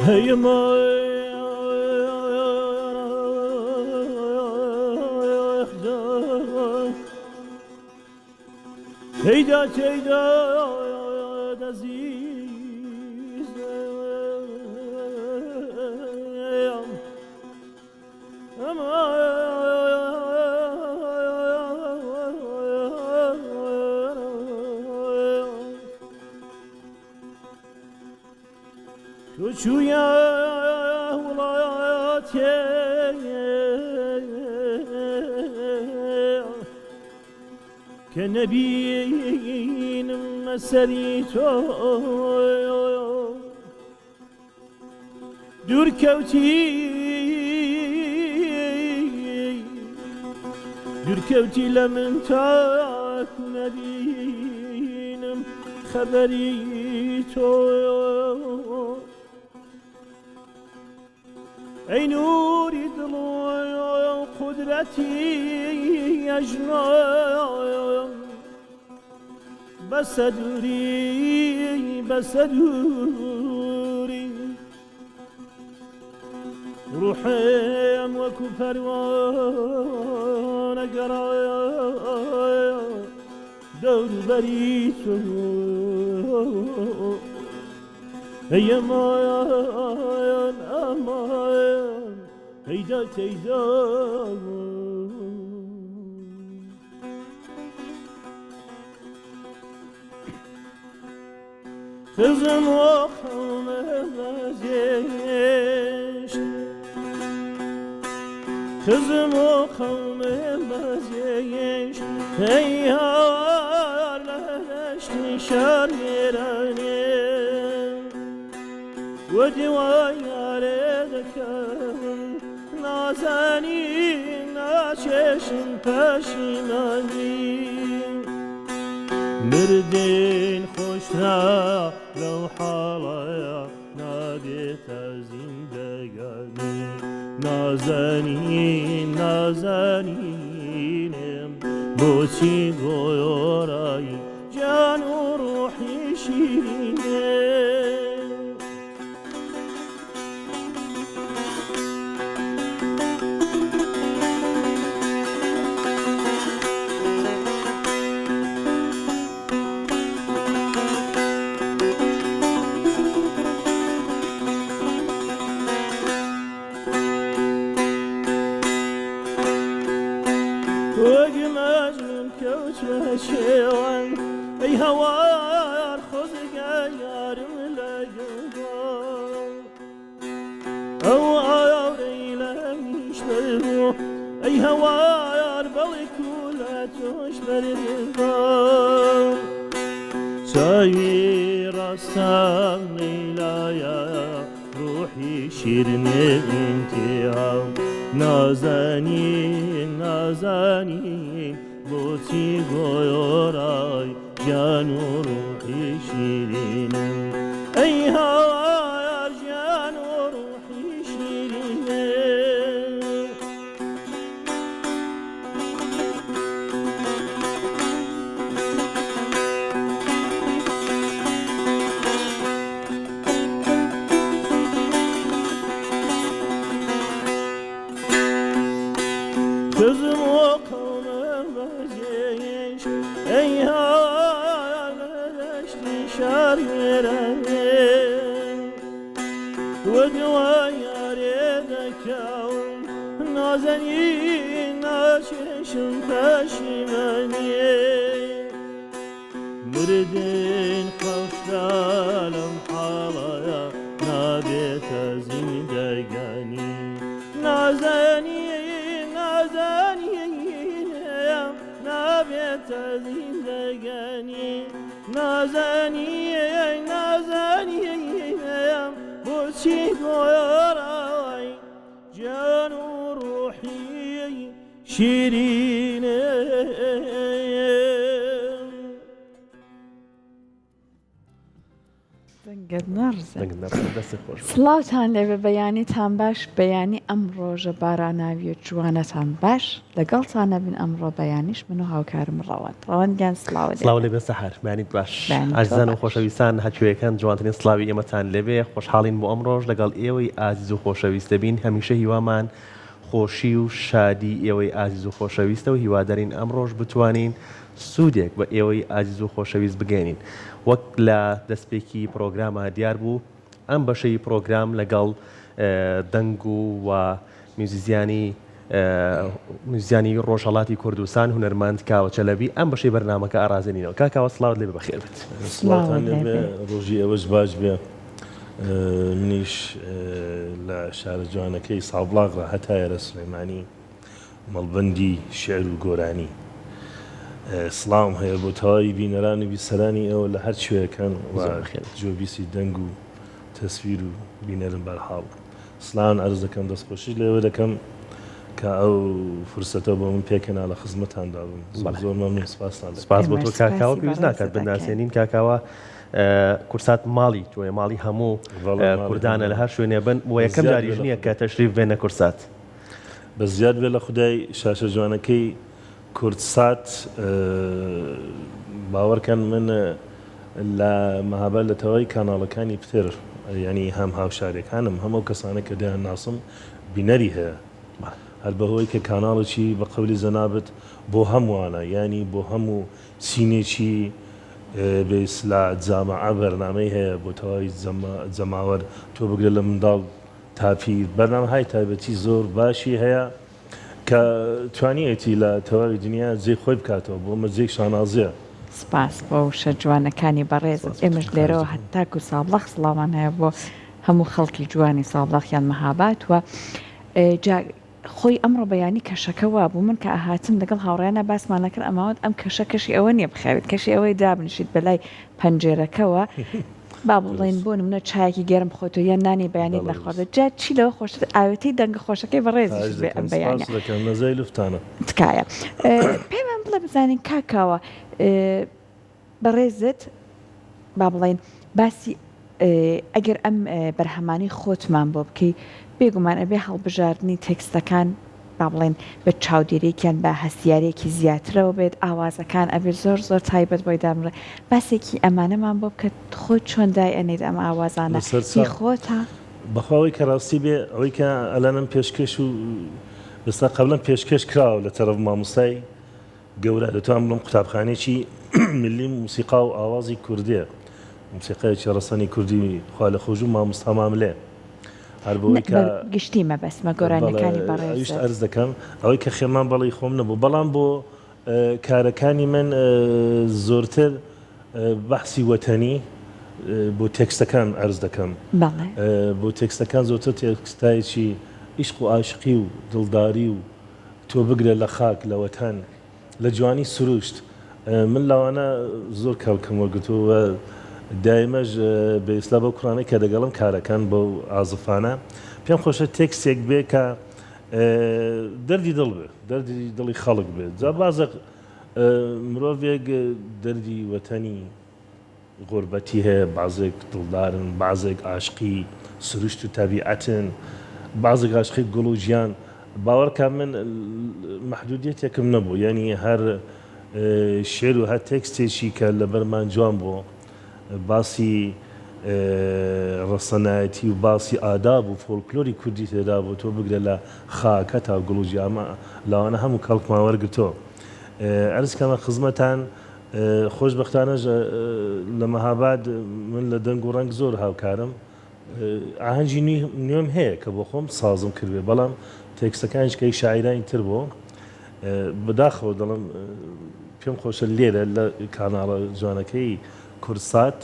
هي ما هيدا هيدا عزيز شويا ولاتي كنبين مسريتو دور كوتي لمن تاك نبين خبريتو أي نوري ضلوع قدرتي يجنون بس أدوري روحي وكو پروانه قرايا دور بريتو هي مايان أمان هيدا تيدا Kızım okamaz Kızım okamaz Ey yarleşti şarmirane ودوايا لك نازني ناششن پشیمانی مردين خوشنا لو حالايا ناديت زندگاني نازنينم بوچي گويوراي جان و روحي شيرينه شيوان اي هوار خزق يارم لقضان او عوريلانيش برو اي هوار بلكولاتوش برضان سايي راستان ليلايا روحي شيرني انتهام نازنين بوتي غيوراي جانو روحي شيرينم اي هوار جانو روحي شيرينم kızım okamaz ey haleşti şarmirane ودوايا لك نازنين ناششن پشیمانی مردين خوشالم حالايا نابيت زندگاني نازنين نابيت زندگاني نازنين بوچي گويراي جان و روحي شيرينه تنقد سڵاوتان لێبێ بەیانیتان باش بەیانی ئەم ڕۆژە باراناوی و جوانەتان باش لەگەڵتانە بن ئەمڕۆ بەیانیش من و هاوکارم ڕەوەندیان سڵاو لێبێ سەحر مانیت باش ئازیزان و خۆشەویستان هەچوویەکان جوانترین سڵاوی ئێمەتان لێبێ خۆشحاڵین بۆ ئەم ڕۆژ لەگەڵ ئێوەی ئازیز و خۆشەویستە بین هەمیشە هیوامان خۆشی و شادی ئێوەی ئازیز و خۆشەویستە و هیوادارین ئەم ڕۆژ بتوانین سوودێک بە ئێوەی ئازیز و خۆشەویست بگەێنین وەک لە دەستپێکی پرۆگرامە دیار بوو ئەم بەشەی پرۆگرام لەگەڵ دەنگ و میوزیزیانی ڕۆژهەڵاتی کوردستان هونەرمەند کاوە چەلەبی ئەم بەشەی بەرنامەکە ئارازێنینەوە کاکاوە سڵاوت لێ بەخێر بێت سڵاوتان لێبێ ڕۆژی ئێوەش باش بێ منیش لە شارە جوانەکەی ساڵبلاغڕە هەتا ئێرە سلێمانی مەڵبەندی شێعر و گۆرانی سڵام هەیە بۆ تەواوی بینەران و بیسەرانی ئەوە لە هەر شوێیەکان جۆبیسی دەنگ و تەسویر و بینەرن بەرحاڵ سڵاوان عەرز دەکەم دەستخۆشی لێوە دەکەم کە ئەو فرسەتە بۆ من پێکەنا لە خزمەتاندا بووم زۆر مەمنون سپاس بۆ تۆ کاکاوە پێویست ناکات بناسێنین کاکاوە کورسات ماڵی تۆیە ماڵی هەموو کوردانە لە هەر شوێنێ بن بۆ یەکەم جاریش نییە کە تەشریف بێنە کورسات بە زیاد بێ لە خودای شاشە جوانەکەی کورسات باوەڕکەن من لە مەهابەر لە تەواوی کاناڵەکانی پتر ینی هەم هاوشارێکانم هەموو کەسانە کە دەیان ناسم بینەری هەیە هەر بەهۆی کە کاناڵێکی بە قەولی زەنابەت بۆ هەمووانە ینی بۆ هەموو سینێکی بێسلا جامعە بەرنامەی هەیە بۆ تەواوی جەماوەر تۆ بگرێت لە منداڵ تاپیر بەرنامەهای تایبەتی زۆر باشی هەیە کە توانیەتی لە تەواوی دنیا جێ خۆی بکاتەوە بۆ مەجێک شانازیە سپاس بۆ شە جوانەکانی بەڕێز ئێمەش لێرەوە هەتاکو سابڵاغ سڵامان هەیە بۆ هەموو خەڵکی جوانی سابڵاغیان مەهابات وە خۆی ئەمڕۆ بەیانی کەشەکە وا بوو من کە ئاهاتم لەگەڵ هاوڕێیانە باسمان نەکرد ئەماوەت ئەم کەشە کەشی ئەوە نییە بخەوێت کەشی ئەوەی دابنیشیت بەلای پەنجێرەکەەوە با بڵێن بۆ نمونە چایەکی گەرم خۆتۆ یان نانی بەیانی نەخواردە جا چی لەوە خۆش ئاوەتی دەنگە خۆشەکەی بەڕێزیش بێ ئەم بەیانە نەزای لوفتانە تکایە پێمان بڵێ بزانین کاکاوە بەڕێزت با بڵێن باسی ئەگەر ئەم بەرهەمانی خۆتمان بۆ بکەی بێگومان ئەبێ هەڵبژاردننی تێکستەکان با بڵێن بە چاودێرێکیان بە هەستیارێکی زیاترەوە بێت ئاوازەکان ئەبێت زۆر زۆر تایبەت بۆی دامڕێ باسێکی ئەمانەمان بۆ بکە خۆت چۆندای ئەنێت ئەم ئاوازانە خۆتە بەخواوەی کە ڕاستی بێ ئەوەی کە ئەلانم پێشکەش و ئێستا قبلم پێشکەش کراوە لە تەرەف مامۆستای گەورە دەتوان بڵم قوتابخانێکی ملی موسیقا و ئاوازی کوردیە موسیقایکی ڕەسەنی کوردی خوا لە خۆش و مامۆستا ماملێ هەر بۆی کە گشتی مەبەستمە گۆرانەکانی بەڕێز ئەرز دەکەم ئەوەی کە خێمان بەڵی خۆم نەبوو بەڵام بۆ کارەکانی من زۆرتر بەحسی وەتەنی بۆ تێکستەکان ئەرز دەکەم بۆ تێکستەکان زۆرتر تێکستایەکی عیشق و عاشقی و دڵداری و تۆ بگرە لە خاک لە وەتەن لە جوانی سروشت من لەوانە زۆر کەڵکەم وەرگتووە دایمەش بە ئیسلا بە کوڕانەی کە دەگەڵم کارەکان بۆ ئازفانە پێم خۆشە تێکستێک بێ کە دەردی دڵ بێ دەردی دڵی خەڵک بێت جا بازێک مرۆڤێک دەردی وەتەنی غوربەتی هەیە بازێک دڵدارن بازێک عاشقی سروشت و تەبیعەتن بازێک عاشقی گوڵ و ژیان باوەڕکە من مەحدودیەتێکم نەبوو یعنی هەر شێر و هەر تێکستێکی کە لە بەرمان جوان بوو باسی ڕەسەنایەتی و باسی ئاداب و فۆلکلۆری کوردی تێدا بوو تۆ بگرە لە خاکە تا گوڵ و ژیامە لاوانە هەموو کەڵکمان وەرگرتۆ ئەرز کەمە خزمەتان خۆشبەختانەش لە مەهاباد من لە دەنگ و ڕەنگ زۆر هاوکارم ئاهەنگی نوێم هەیە کە بۆ خۆم سازم کردوێ بەڵام تێکستەکانش کەی شاعیرانی تر بۆ بەداخەوە دەڵم پێم خۆشە لێرە لە کاناڵە جوانەکەی کورسات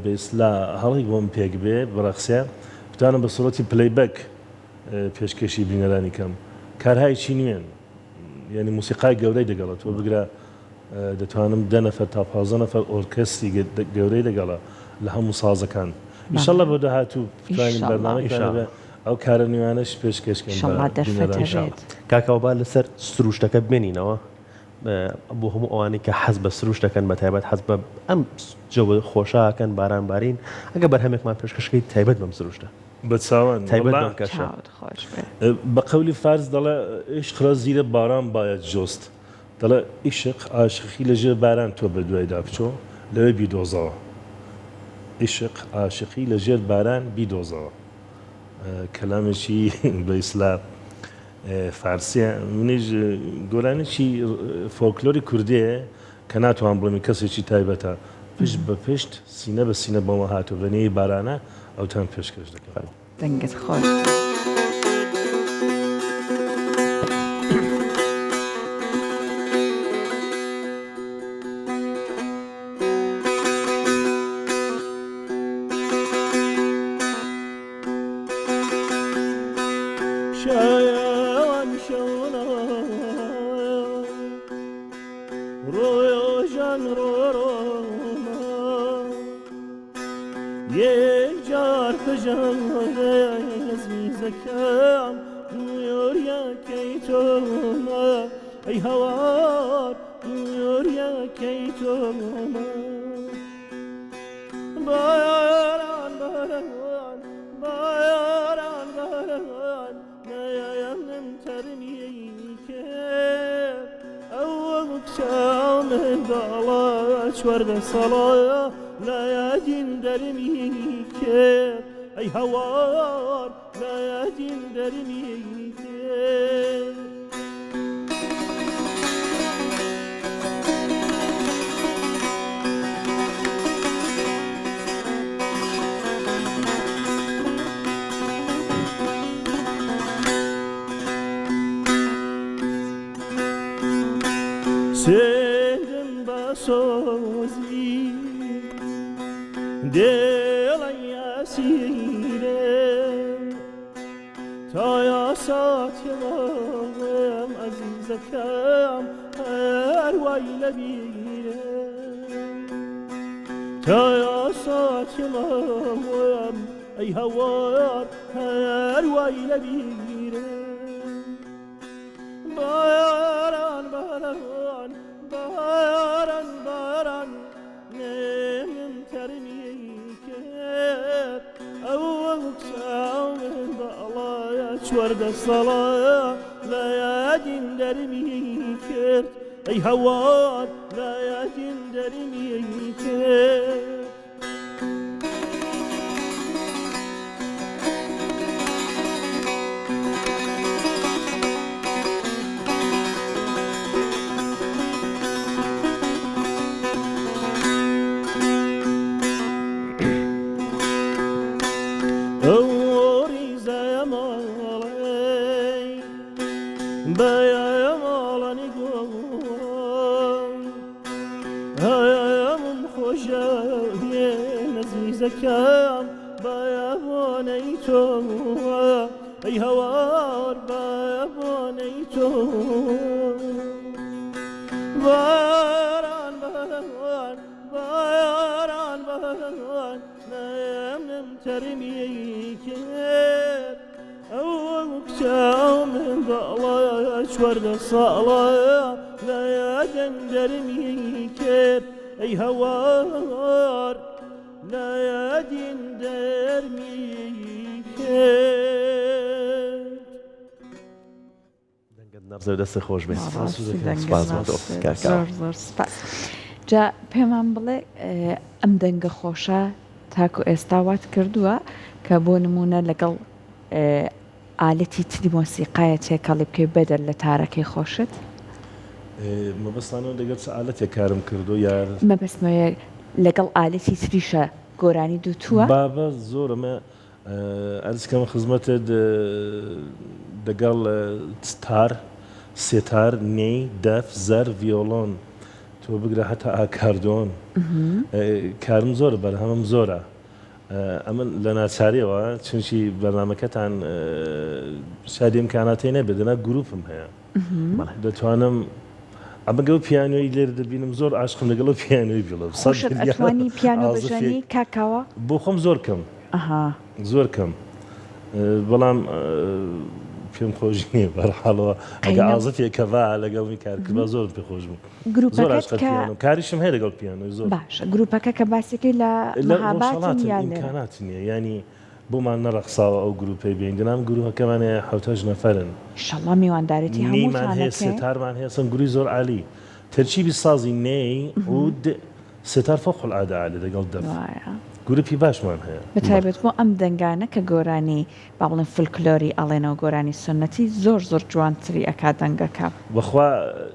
بێسلا هەڵی بۆم پێک بێ بڕەخسێ بتانم بە سوڵەتی پلەیبەک پێشکەشی بینەرانی کەم کارهایکی نوێن یعنی موسیقای گەورەی دەگەڵە تۆ بگرە دەتوانم 10 نەفەر تا 15 نەفەر ئۆرکەستری گەورەی دەگەڵە لە هەموو سازەکان ئینشەڵڵا بۆ داهاتوو بتوانین بەرنامەی ئەو کارە نوێیانەش پێشکەشکەن کاکاوبا لەسەر سروشتەکە بمێنینەوە بۆ هەموو ئەوانی کە حەز بە سروش دەکەن بە تایبەت حەز بە ئەم جەوە خۆشاکەن باران بارین ئەگە بەرهەمێکمان پێشکەشکەی تایبەت بەم سروشتە بە چاوان تایبەت بەم کەشە چاوت خۆش بێ بە قەولی فارس دەڵێ عشق زیرە باران باید جۆست دەڵێ عیشق عاشقی لەژێر باران تۆ بە دوایدا بچۆ لەوێ بیدۆزەوە عشق عاشقی لەژێر باران بیدۆزەوە کەلامێکی بە ئیسلام فارسیە منیش گۆرانێکی فۆلکلۆری کوردیە کە ناتوان بڵێمی کەسێکی تایبەتە پشت بە پشت سینە بە سینە بەمە هاتو بەنێی بارانە ئەوتان پێشکەش دەکەن دەنگت خۆش صلاة لا يدين درمي كير أي هوار لا يدين درمي كير سيدم بسوزي دل ياسيرم تا يا ساتيم عزيزكم هر ويل بيرم تا يا ساتيم اي هوار هر ويل بيرم باران باران باران باران نم ترمي كير أو وقسام بالله ورد الصلاة لا يدين درمي كير أي هوار لا يدين درمي كير زكام بيابونيتو أي هوار بيابونيتو باران باران باران باران نم ترمي كير أو مكتاو من بالله ورد الصلاة لا يدندرمي كير أي هوار لا يدين درمي كير دەنگت نەبزە و دەستی خۆش بێت زۆر سپاس جا پێمان بڵێ ئەم دەنگە خۆشە تاکو ئێستا وات کردووە کە بۆ نمونە لەگەڵ ئالەتی تری مۆسیقایە تێکەڵی بکەی بەدەر لە تارەکەی خۆشت مەبەستانەوە لەگەڵ چ ئالەتێک کارم کردو یار مەبەستمەوە لەگەڵ ئالەتی تریشە گۆرانی دووتووە بابە زۆرمە ئەرزکەمە خزمەتت لەگەڵ ستار سێتار نەی دەف زەر ڤیۆلۆن تۆ بگرە هەتا ئاکاردۆن کارم زۆر بەرهەمم زۆرە ئەمن لە ناچاریەوە چونکی بەرنامەکەتان شادی ئیمکاناتی نەبێت دەنا گروپم هەیە دەتوانم ئەمەگە و پیانۆی لێرە دەبینم زۆر عاشقم لەگەڵ و پیانۆی بڵم ئەتوانی پیانۆ بژەنی کاکاوە بۆ خۆم زۆر کەم زۆر کەم بەڵام پێم خۆش نییە بەرحاڵەوە ئەگە ئازفێکەوا لەگەڵی کارکردبا زۆر پێ خۆش بوو زۆر عاشق کاریشم هەیە لەگەڵ پیانۆی زۆر باش گروپەکە کە باسێکی لە ئیمکانات نییە ینی بۆمان نەڕەخساوە ئەو گروپی بێنگنام گروهەکەمانەیە حوتەژ نەفەرن ئینشەڵڵا میواندارێتی هەمومان هەیە ستارمان هەیە سنگوری زۆر عالی تەرکیبی سازی نێی عود ستار فوق العادە عالی لەگەڵ دەف گروپی باشمان هەیە بەتایبەت بۆ ئەم دەنگانە کە گۆرانی با بڵێن فولکلۆری ئەڵێنەوە گۆرانی سنەتی زۆر زۆر جوانتری ئەکا دەنگەکە بەخوا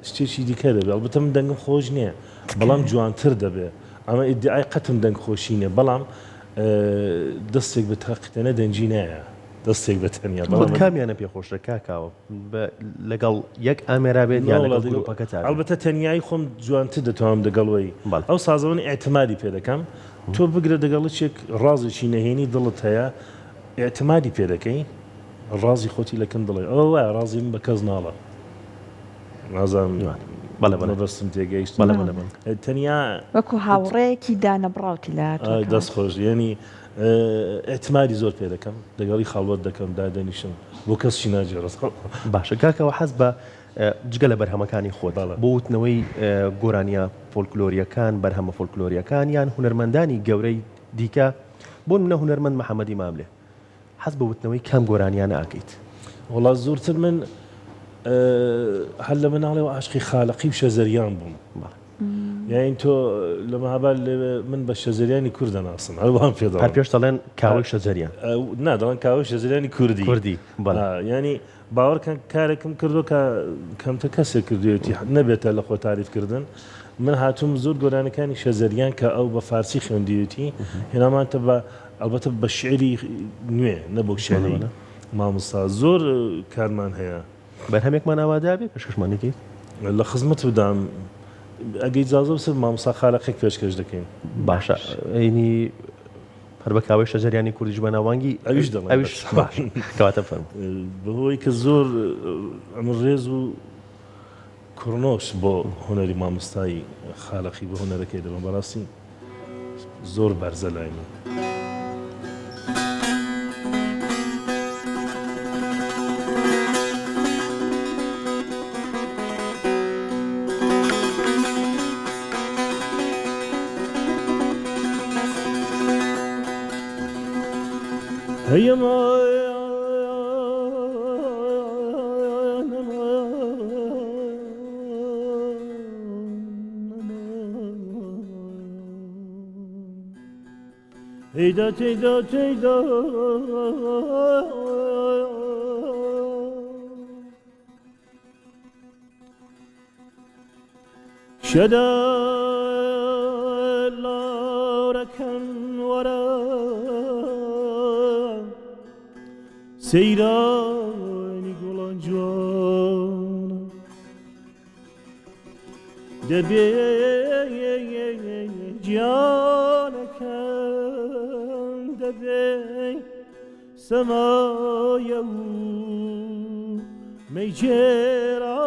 شتێکی دیکە دەبێت ئەلبەتە من دەنگم خۆش نییە بەڵام جوانتر دەبێت ئەمە ئیدعای قەتم دەنگ خۆشی نیە بەڵام دەستێک بە تاقیتەنە دەنجی نایە دەستێک بە تەنیا کامیانە پێ خۆشە کاکاوە لەگەڵ یەک ئامێرا بێت ئەلبەتە تەنیایی خۆم جوانتر دەتوانم دەگەڵەوەی ئەو سازەوەی ئێعتمادی پێ دەکەم تۆ بگرە دەگەڵچێک ڕازێکی نەهێنی دڵت هەیە ئێعتمادی پێ دەکەی ڕازی خۆتی لەکەم دڵێ ئەوە وایە ڕازیم بە کەس ناڵە نازانم بەڵێ تێگەیشت تەنیا وەکو هاوڕەیەکی دانەبراوتی لە دەست خۆش ینی ئێعتمادی زۆر پێ دەکەم دەگەڵی خاڵوت دەکەم دادەنیشم بۆ کەسشی ناجێڕست باشە کاکەوە حەز بە جگە لە بەرهەمەکانی خۆت بۆ وتنەوەی گۆرانیە فۆلکلۆریەکان بەرهەمە فۆلکلۆریەکان یان هونەرمەندانی گەورەی دیکە بۆ منە هونەرمەند محەممەدی ماملێ حەز بە وتنەوەی کام گۆرانیانە ئاکەیت وڵا زۆرتر من هەر لە مناڵێەوە عاشقی خالقی شەزەریان بووم یاین تۆ لە مەهاباد من بە شەزەریانی کوردە ناسم هەروان پێدا هەر پێش دەڵێن کاوەی شەزەریان نادەڵێن کاوەی شەزەریانی کوردی ینی باوەڕکەن کارێکم کردو کە کەمتە کەسێک کردوێتی نەبێتە لە خۆ تاریفکردن من هاتووم زۆر گۆرانەکانی شەزەریان کە ئەو بە فارسی خوێندیوتی هێنامانتە بە ئەلبەتە بە شعری نوێ نەبوو شێنەی مامۆستا زۆر کارمان هەیە بەرهەمێکمان ئاوادا بێ پێشکەشمانێکی لە خزمەت بدام ئەگەی جازە بسر مامۆستا خالقێک پێشکەش دەکەین باشە ئەینی هەر بە کاوەی شەزەریانی کوردیش بە ناوانگی ئەویش دەڵێن ئەویش کەواتە فەرموو بەهۆی کە زۆر ئەمە ڕێز و کوڕنۆش بۆ هونەری مامۆستایی خالقی بە هونەرەکەی دەبم بەڕاستی زۆر بەرزە لای من هيا تيدا تيدا تيدا شدا لاركن ورا سيراني قولان جوانا دبي جانك دبي سمايا ميجرانا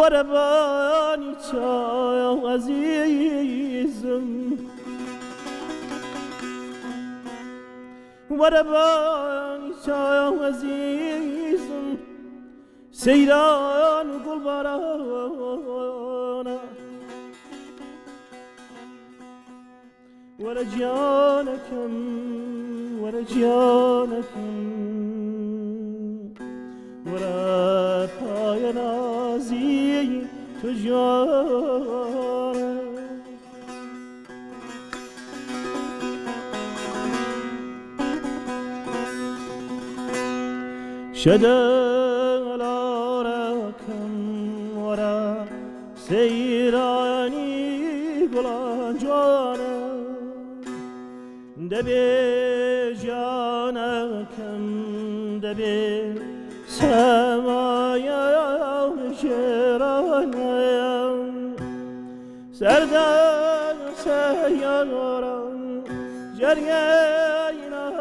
ورباني يا عزيزم ورباني يا عزيزم سيران قلبانا ورجانكم ورجانكم ورا پای نازی تو جان شدل آرکم ورا سیرانی گلان جانه دبی جانکم دبی سمایا شرانه سردان سیاران جریان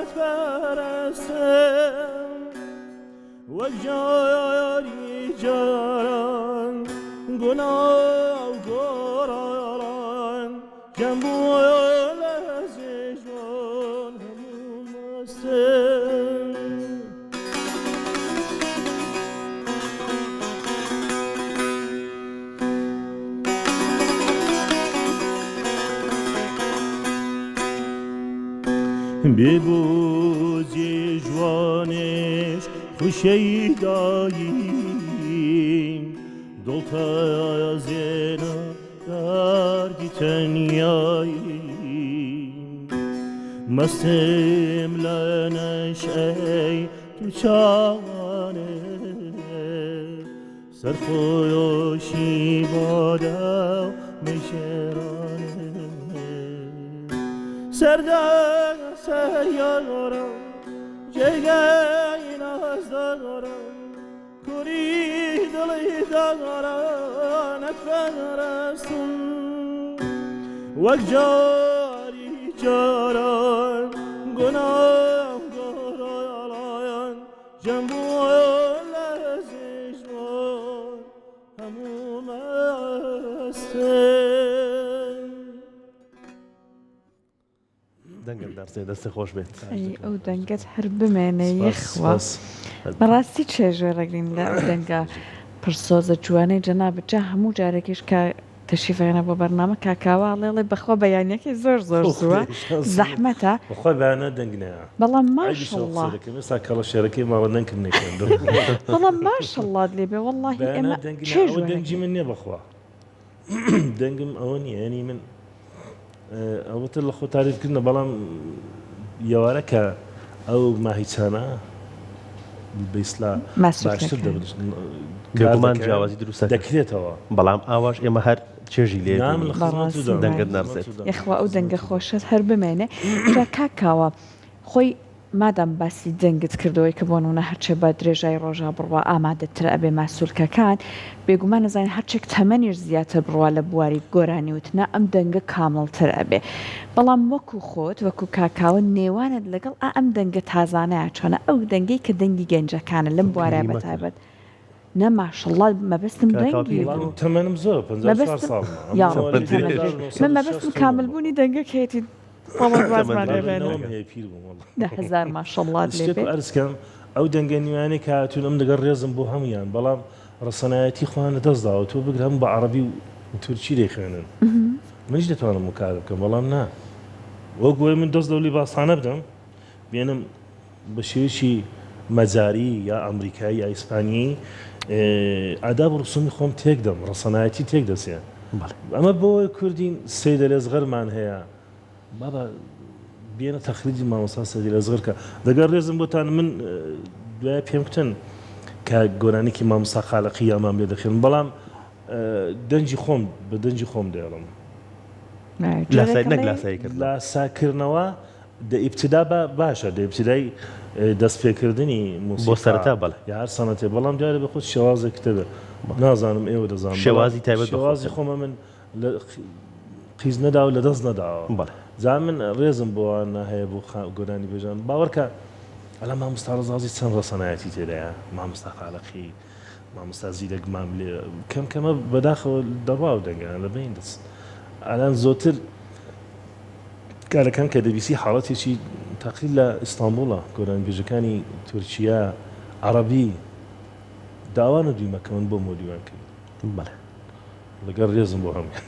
جانت پرستم و جاری جاران گناه گاران جنبول از جان همون مستم ببوزی جوانش خوشی داییم دلتا زینا درگی تنیاییم مستم لنش ای تو چانه سرخوشی بادا میشرانه سردن سیارم جگه ناز دارم کوری دلی دارم نتفرستم وک جاری جاران گناه گاران جنبول از اجوان همون مستم دەنگم دەرسێ دەستی خۆش بێت ئەو دەنگت هەر بمێنێ یەخوا بەڕاستی چێژێڕەگرین لە ئەو دەنگە پرسۆزە جوانەی جەنابەت هەموو جارێکیش کە تەشریفێنە بۆ بەرنامە کاکاواڵێڵێ بەخۆ بەیانیەکەی زۆر زۆر زووە زەحمەتە بەخۆی بەیانە دەنگنەیە بەڵام ماشەڵڵا ئێستا کەڵە شێرەکەی ماوە نەنکرد نێکێن بەڵام ماشەڵڵات لێ بێ وەڵڵاهی ئێمە ئەوە دەنگی من نییە بەخوا دەنگم ئەوە نییە ینی من ئەوەتر لە خۆ تاریفکردنە بەڵام یاوارە کە ئەو ماهیچانە بەیسلا باشتر گەگومان جیاوازی دروستە دەکرێتەوە بەڵام ئاواش ئێمە هەر چێژی لێ دەنگت نەرسێت یەخوا ئەو دەنگە خۆشت هەر بمێنێ جا کاکاوە خۆی مادام باسی دەنگت کردەوەی کە بۆ نمونە هەرچێ بە درێژای ڕۆژا بڕوا ئامادەتر ئەبێ ماسوولکەکان بێگومان نەزانین هەرچێک تەمەنیش زیاتر بڕوا لە بواری گۆرانی وتنا ئەم دەنگە کامڵتر ئەبێ بەڵام وەکو خۆت وەکو کاکاوە نێوانت لەگەڵ ئەم دەنگە تازانەیە چۆنە ئەو دەنگەی کە دەنگی گەنجەکانە لەم بوارای بەتایبەت نە ماشەڵڵا مەبەستم دەنگی تەمەنم زۆر 54 ساڵ من مەبەستم کاملبوونی دەنگەکێتی هزار ماشەڵڵات لێ ئەرزکەم ئەو دەنگە نیوانەی کاتون ئەم دەگەڕ ڕێزم بۆ هەمویان بەڵام ڕسەنایەتی خۆیان لەدەستداوە تۆ بگرم بە عەرەبی و تورکی دەیخوێنن منیش دەتوانم وکار بکەم بەڵام نا وەگوێ من دەست دەولی باسانە بدەم بێنم بە شێوشی مەجاری یا ئەمریکایی یا ئیسپانی ئاداب و ڕسومی خۆم تێک دەم ڕسەنایەتی تێک دەسێ ئەمە بۆی کوردین سەیدە لێزغەرمان هەیە بابا بێنە تەخریجی مامۆستا سەیدە لێزغەر کە دەگەر ڕێزم بۆتان من دوای پێم کوتن کە گۆرانێکی مامۆستا خاڵقی یامان بێ دەخێن بەڵام دەنجی خۆم بە دەنجی خۆم دێڵم لە ساکردنەوە ئیبتدا باشە ئیبتدای دەستپێکردنی بۆ سەرەتا بەڵێ یا هەر سەنەتێ بەڵام دیارە بە خۆت شێوازێک کتێبێ نازانم ئێوە دەزانم شێوازی تایبەت شێوازی خۆمە من قیز نەدا و لە دەست نەداوە جا من ڕێزم بۆوان هەیە بۆ گۆرانی بێژان باوەڕکە ئەلا مامۆستا ڕەزازی چەند ڕەسەنایەتی تێدایە مامۆستا خاڵقی مامۆستا زیرەک ماملێ کەم کەمە بەداخەوە دەڕوا و دەنگیان لە بین دەست ئەلان زۆرتر کارەکان کە دەبیسی حاڵەتێکی تاقیل لە ئیستانبوڵە گۆرانبێژەکانی تورکیا عەرەبی داوانە دویمەکەون بۆ مۆدیوان کرد بەڵێ لەگەڵ ڕێزم بۆ هەموو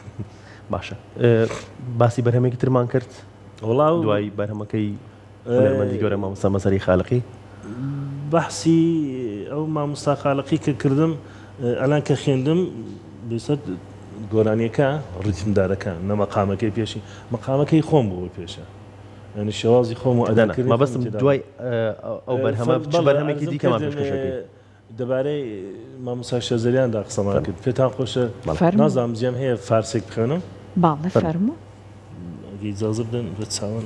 باشە باسی بەرهەمێکی ترمان کرد وڵاو دوای بەرهەمەکەی هونەرمەندی گەورە مامۆستا مەسەری خاڵقی بەحسی ئەو مامۆستا خاڵقی کە کردم ئەلان کە خوێندم بێسەد گۆرانیەکە ڕیتمدارەکە نە مەقامەکەی پێشی مەقامەکەی خۆم بۆ پێشە ینی شێوازی خۆم و ئەداکردن مەبەستم دوای ئەو بەرهەمە بەرهەمێکی دیکەمان پێشکەشەکەی دەبارەی مامۆستا شەزەریاندا قسەمان کرد پێتان خۆشە نازانم جێم هەیە فارسێک بخوێنم باڵێ فەرموو ئیجازە بدەن بە چاوان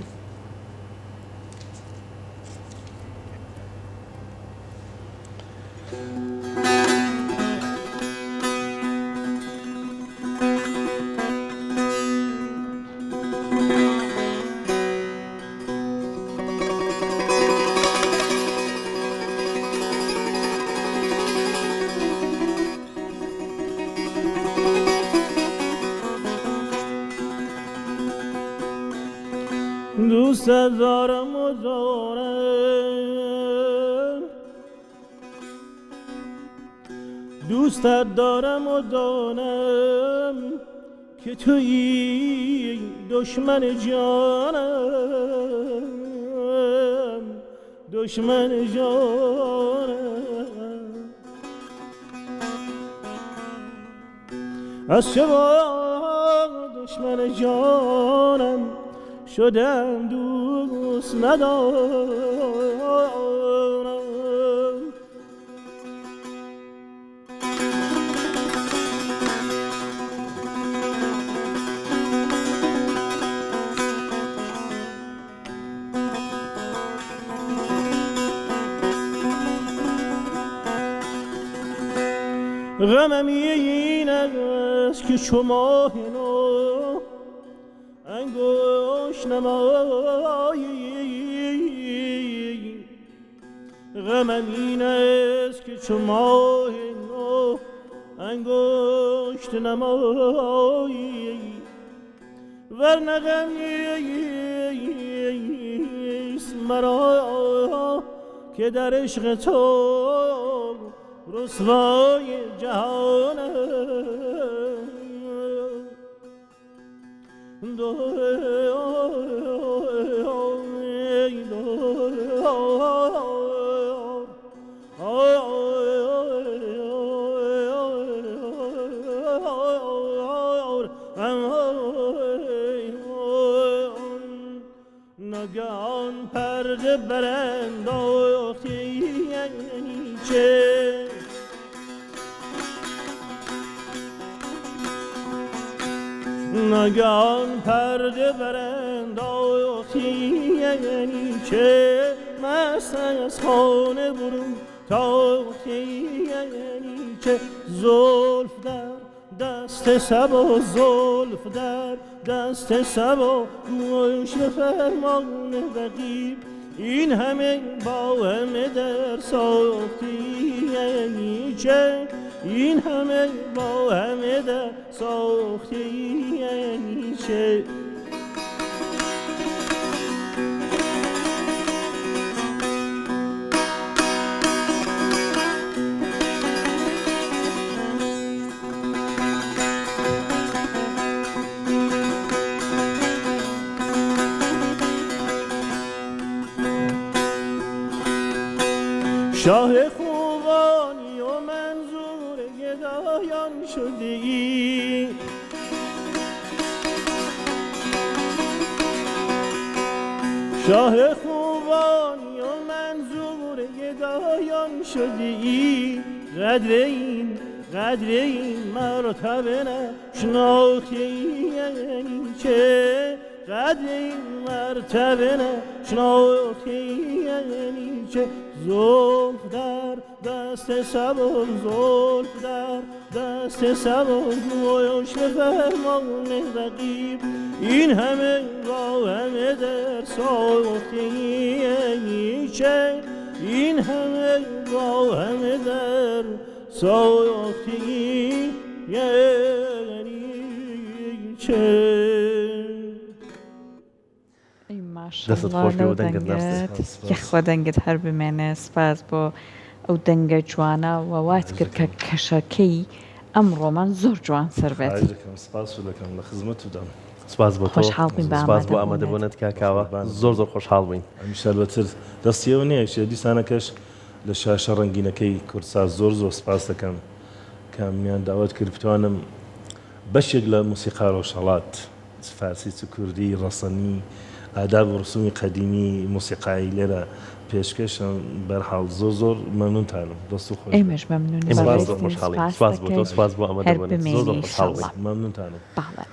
دوست دارم و دارم دوست دارم و دانم که تویی دشمن جانم دشمن جانم از چه دشمن جانم شدم دوست ندارم غمم این است که چو ماه نو انگشت نمایی غمم این است که چو ماه نو انگشت نمایی ورنه غمیست مرا که در عشق تو رسوای جهانم ناگهان پرده برانداختی یعنی چه ناگهان پرده برانداختی یعنی چه مست از خانه برون تاختی یعنی چه زلف در دست صبا زلف در دست صبا گوش به فرمان رقیب این همه با همه در ساختی یعنی چه این همه با همه در ساختی یعنی چه شاه خوبانی و منظور گدایان شده ای شاه خوبانی و منظور گدایان شده ای قدر این مرتبه نشناختی یعنی چه قدر این مرتبه نشناختی یعنی چه زلف در دست صبا زلف در دست صبا گوش به فرمان رقیب این همه با همه در ساختی یعنی چه این همه با همه در ساختی یعنی چه ماشاءالله لەو دەنگت یەخوا دەنگت هەر بمێنێ سپاس بۆ ئەو دەنگە جوانە ووات کرد کە کەشەکەی ئەمڕۆمان زۆر جوان سەر بێت سپاس دەکەم لە خزمەتتان سپاس بۆ تۆ خۆشحاڵ بووین بە سپاس بۆ ئامادەبوونت. ئامادەبوونت کاکاوە زۆر خۆشحاڵ بووین ئەمیشە بەتر دەستیەوە نییە شێ دیسانەکەش لە شاشە ڕەنگینەکەی کورساز زۆر سپاس دەکەم کامیان داوت کرد بتوانم بەشێک لە موسیقا ڕۆژهەڵات فارسی چ کوردی ڕەسەنی ئاداب و ڕسومی قەدیمی موسیقایی لێرە پێشکەشم بەرحاڵ زۆر مەمنونتانم دەست و خۆش ئێمەش مەمنون سپاس بۆ خۆشحاڵی سپاس بۆ تۆ سپاس بۆ ئەمەدەبوونت زۆر خۆشحاڵ بووین مەمنونتانم باڵێ